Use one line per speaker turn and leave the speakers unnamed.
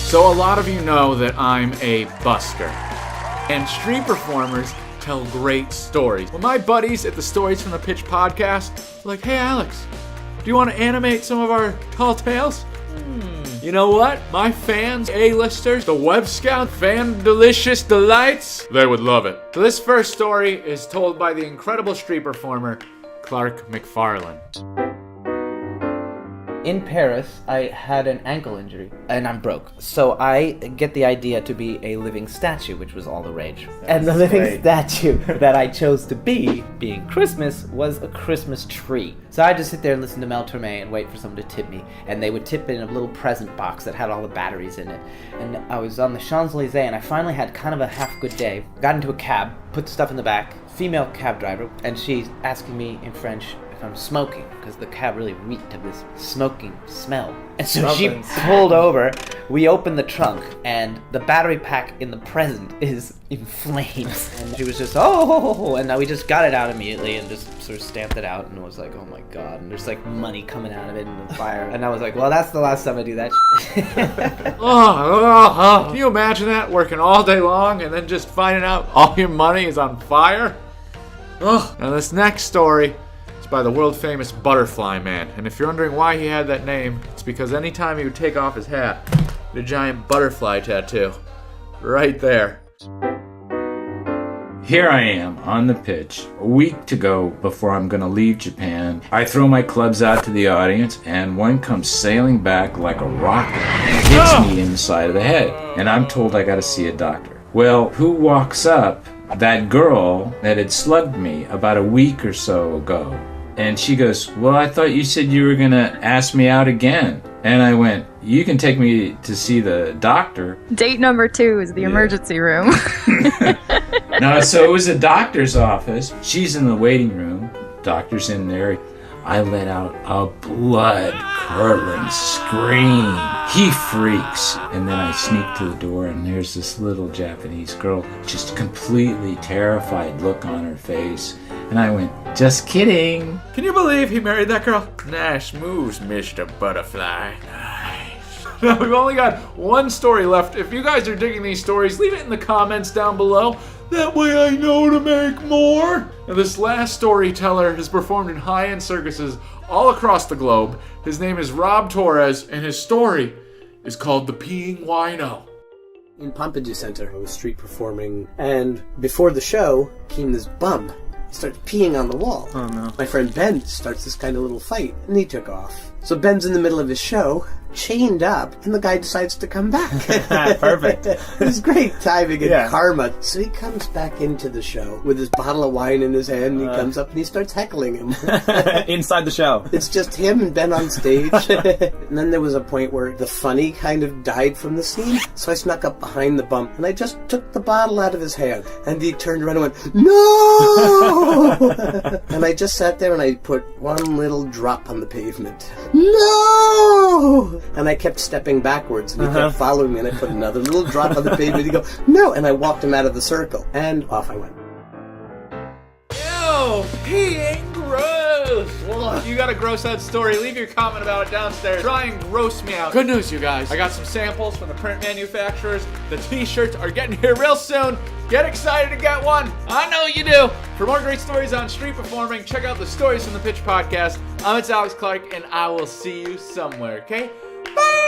So a lot of you know that I'm a busker, and street performers tell great stories. Well, my buddies at the Stories from the Pitch podcast were like, hey Alex, do you want to animate some of our tall tales? You know what? My fans, A-listers, the Web Scout, Fan Delicious Delights, they would love it. So this first story is told by the incredible street performer, Clark McFarland.
In Paris, I had an ankle injury, and I'm broke. So I get the idea to be a living statue, which was all the rage. And the living statue that I chose to be, being Christmas, was a Christmas tree. So I just sit there and listen to Mel Torme and wait for someone to tip me. And they would tip in a little present box that had all the batteries in it. And I was on the Champs-Elysees, and I finally had kind of a half-good day. Got into a cab, put the stuff in the back, female cab driver, and she's asking me in French if I'm smoking, because the cab really reeked of this smoking smell. And so she pulled over, we opened the trunk, and the battery pack in the present is in flames. And she was just, oh, and we just got it out immediately and just sort of stamped it out, and was like, oh my god, and there's like money coming out of it in the fire. And I was like, well, that's the last time I do that shit.
Can you imagine that? Working all day long and then just finding out all your money is on fire? Now this next story by the world-famous Butterfly Man. And if you're wondering why he had that name, it's because anytime he would take off his hat, he had a giant butterfly tattoo. Right there.
Here I am on the pitch, a week to go before I'm gonna leave Japan. I throw my clubs out to the audience, and one comes sailing back like a rocket and hits me in the side of the head. And I'm told I gotta see a doctor. Well, who walks up? That girl that had slugged me about a week or so ago. And she goes, well, I thought you said you were going to ask me out again. And I went, you can take me to see the doctor.
Date number 2 is the emergency room.
No, so it was a doctor's office. She's in the waiting room. Doctor's in there. I let out a blood-curdling scream. He freaks. And then I sneak to the door, and there's this little Japanese girl, just completely terrified look on her face. And I went, just kidding.
Can you believe he married that girl? Nice moves, Mr. Butterfly. Nice. Now, we've only got one story left. If you guys are digging these stories, leave it in the comments down below. That way I know to make more. Now, this last storyteller has performed in high-end circuses all across the globe. His name is Rob Torres, and his story is called The Peeing Wino.
In Pompidou Center, I was street performing, and before the show came this bum. He starts peeing on the wall.
Oh no.
My friend Ben starts this kind of little fight, and he took off. So Ben's in the middle of his show, chained up, and the guy decides to come back.
Perfect.
It was great timing and karma. So he comes back into the show with his bottle of wine in his hand, and he comes up and he starts heckling him.
Inside the show.
It's just him and Ben on stage. And then there was a point where the funny kind of died from the scene, so I snuck up behind the bump, and I just took the bottle out of his hand, and he turned around and went, no! And I just sat there and I put one little drop on the pavement. No! And I kept stepping backwards, and he kept following me, and I put another little drop on the pavement. He'd go, no! And I walked him out of the circle, and off I went.
Ew, peeing gross. Well, you got a gross out story, leave your comment about it downstairs. Try and gross me out. Good news, you guys. I got some samples from the print manufacturers. The t-shirts are getting here real soon. Get excited to get one. I know you do. For more great stories on street performing, check out the Stories from the Pitch podcast. I'm itsAlexClark, and I will see you somewhere, okay? Bye!